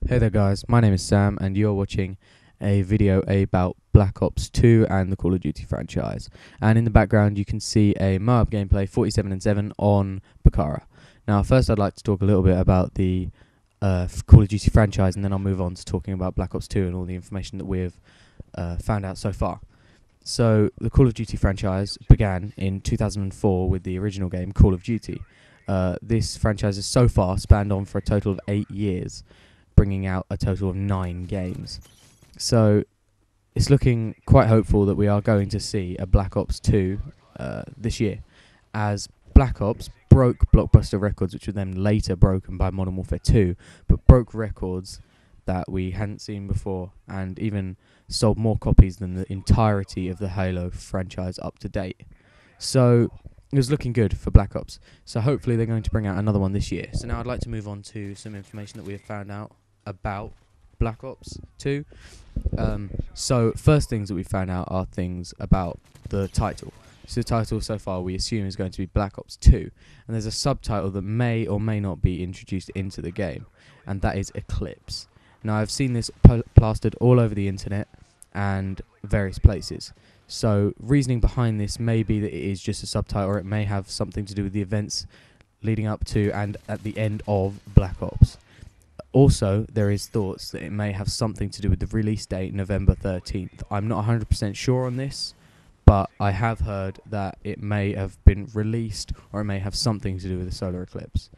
Hey there guys, my name is Sam and you're watching a video about Black Ops 2 and the Call of Duty franchise. And in the background you can see a Moab gameplay 47-7 on Bakara. Now first I'd like to talk a little bit about the Call of Duty franchise, and then I'll move on to talking about Black Ops 2 and all the information that we've found out so far. So the Call of Duty franchise began in 2004 with the original game Call of Duty. This franchise has so far spanned on for a total of 8 years, bringing out a total of 9 games. So it's looking quite hopeful that we are going to see a Black Ops 2 this year, as Black Ops broke blockbuster records, which were then later broken by Modern Warfare 2, but broke records that we hadn't seen before, and even sold more copies than the entirety of the Halo franchise up to date. So it was looking good for Black Ops. So hopefully they're going to bring out another one this year. So now I'd like to move on to some information that we have found out about Black Ops 2. So first things that we found out are things about the title. So the title so far we assume is going to be Black Ops 2, and there's a subtitle that may or may not be introduced into the game, and that is Eclipse. Now I've seen this plastered all over the internet and various places. So reasoning behind this may be that it is just a subtitle, or it may have something to do with the events leading up to and at the end of Black Ops. Also, there is thoughts that it may have something to do with the release date, November 13th. I'm not 100% sure on this, but I have heard that it may have been released, or it may have something to do with the solar eclipse.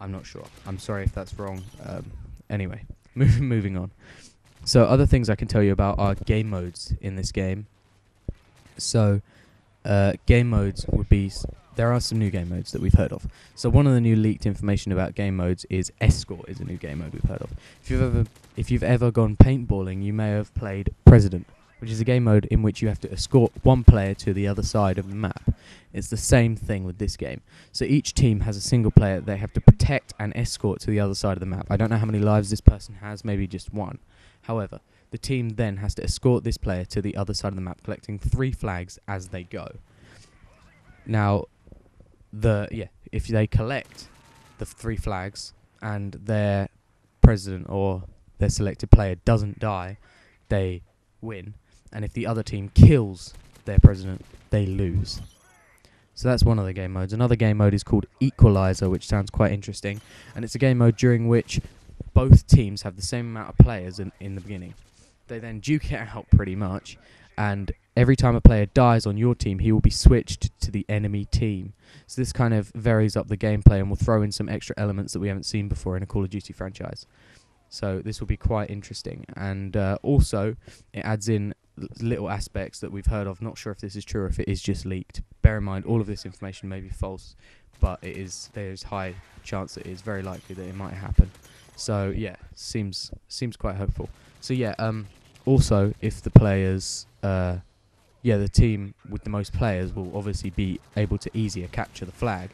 I'm not sure. I'm sorry if that's wrong. Anyway, moving on. So other things I can tell you about are game modes in this game. So game modes would be... There are some new game modes that we've heard of. So one of the new leaked information about game modes is Escort is a new game mode we've heard of. If you've ever gone paintballing, you may have played President, which is a game mode in which you have to escort one player to the other side of the map. It's the same thing with this game. So each team has a single player they have to protect and escort to the other side of the map. I don't know how many lives this person has, maybe just one. However, the team then has to escort this player to the other side of the map, collecting 3 flags as they go. Now, if they collect the 3 flags and their president or their selected player doesn't die, they win. And if the other team kills their president, they lose. So that's one of the game modes. Another game mode is called Equalizer, which sounds quite interesting. And it's a game mode during which both teams have the same amount of players in the beginning. They then duke it out pretty much, and every time a player dies on your team, he will be switched to the enemy team. So this kind of varies up the gameplay and will throw in some extra elements that we haven't seen before in a Call of Duty franchise. So this will be quite interesting. And also, it adds in little aspects that we've heard of. Not sure if this is true or if it is just leaked. Bear in mind, all of this information may be false, but there's high chance that it is very likely that it might happen. So yeah, seems quite hopeful. So yeah, also if the players... the team with the most players will obviously be able to easier capture the flag,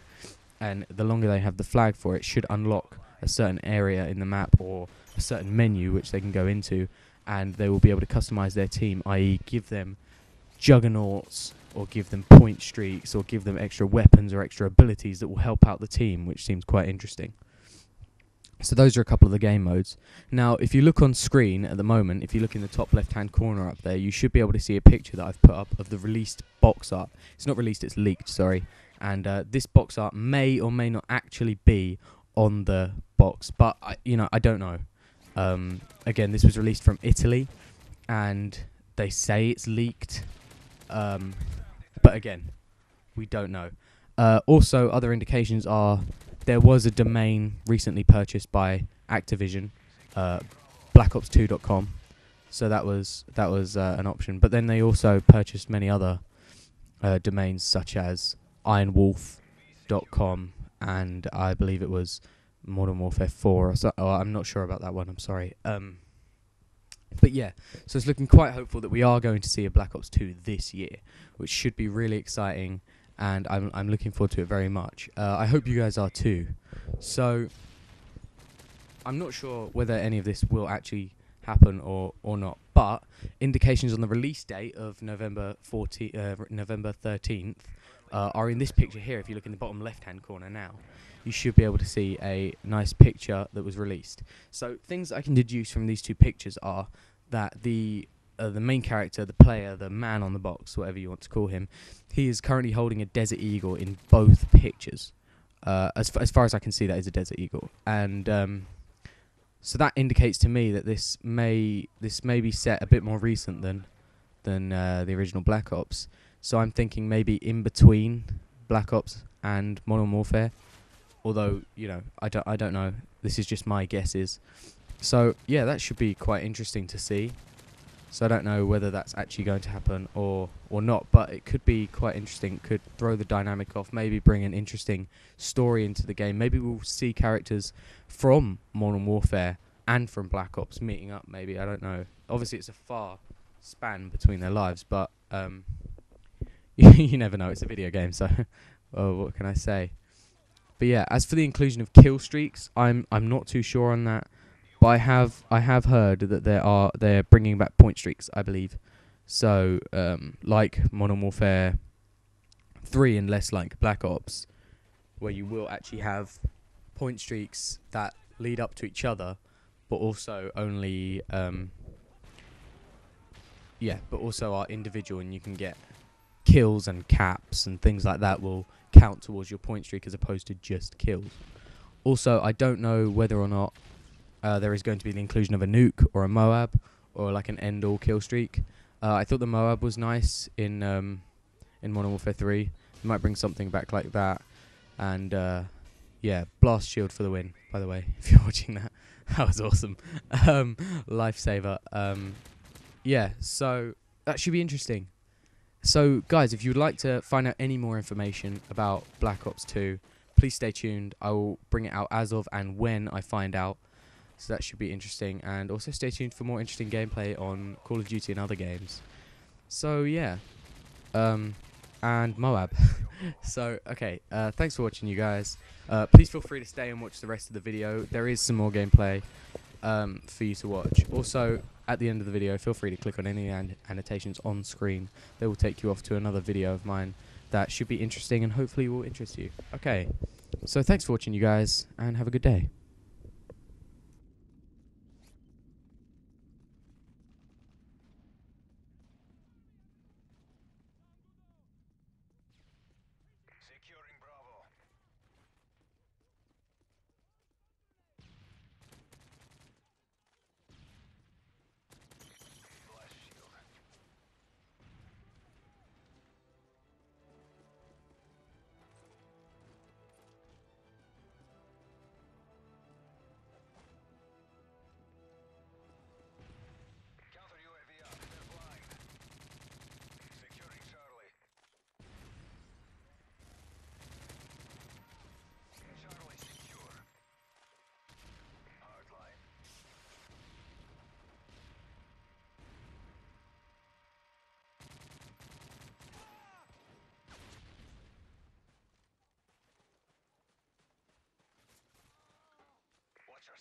and the longer they have the flag for, it should unlock a certain area in the map or a certain menu which they can go into, and they will be able to customize their team, i.e. give them juggernauts or give them point streaks or give them extra weapons or extra abilities that will help out the team, which seems quite interesting. So those are a couple of the game modes. Now, if you look on screen at the moment, if you look in the top left-hand corner up there, you should be able to see a picture that I've put up of the released box art. It's not released, it's leaked, sorry. And this box art may or may not actually be on the box, but I don't know. Again, this was released from Italy, and they say it's leaked. But again, we don't know. Also, other indications are... There was a domain recently purchased by Activision, blackops2.com, so that was an option. But then they also purchased many other domains, such as ironwolf.com, and I believe it was Modern Warfare 4. I'm not sure about that one, I'm sorry. But yeah, so it's looking quite hopeful that we are going to see a Black Ops 2 this year, which should be really exciting. And I'm looking forward to it very much. I hope you guys are too. So I'm not sure whether any of this will actually happen or not, but indications on the release date of November 13th are in this picture here, if you look in the bottom left hand corner now. you should be able to see a nice picture that was released. So things I can deduce from these two pictures are that the main character, the player, the man on the box, whatever you want to call him, he is currently holding a desert eagle in both pictures. As far as I can see, that is a desert eagle, and so that indicates to me that this may be set a bit more recent than the original Black Ops. So I'm thinking maybe in between Black Ops and Modern Warfare. Although, you know, I don't know. This is just my guesses. So yeah, that should be quite interesting to see. So I don't know whether that's actually going to happen or not, but it could be quite interesting. Could throw the dynamic off, maybe bring an interesting story into the game. Maybe we'll see characters from Modern Warfare and from Black Ops meeting up, maybe. I don't know. Obviously, it's a far span between their lives, but you never know. It's a video game, so what can I say? But yeah, as for the inclusion of kill streaks, I'm not too sure on that. But I have heard that they're bringing back point streaks, I believe. So like Modern Warfare 3 and less like Black Ops, where you will actually have point streaks that lead up to each other, but also only but also are individual, and you can get kills and caps and things like that will count towards your point streak as opposed to just kills. Also, I don't know whether or not there is going to be the inclusion of a nuke or a Moab or like an end-all kill streak. I thought the Moab was nice in Modern Warfare 3. They might bring something back like that. And yeah, blast shield for the win, by the way, if you're watching that. That was awesome. Lifesaver. Yeah, so that should be interesting. So guys, if you'd like to find out any more information about Black Ops 2, please stay tuned. I will bring it out as of and when I find out. So that should be interesting, and also stay tuned for more interesting gameplay on Call of Duty and other games. So yeah, and Moab. So okay, thanks for watching, you guys. Please feel free to stay and watch the rest of the video. There is some more gameplay for you to watch. Also, at the end of the video, feel free to click on any annotations on screen. They will take you off to another video of mine that should be interesting and hopefully will interest you. Okay, so thanks for watching, you guys, and have a good day. Watch our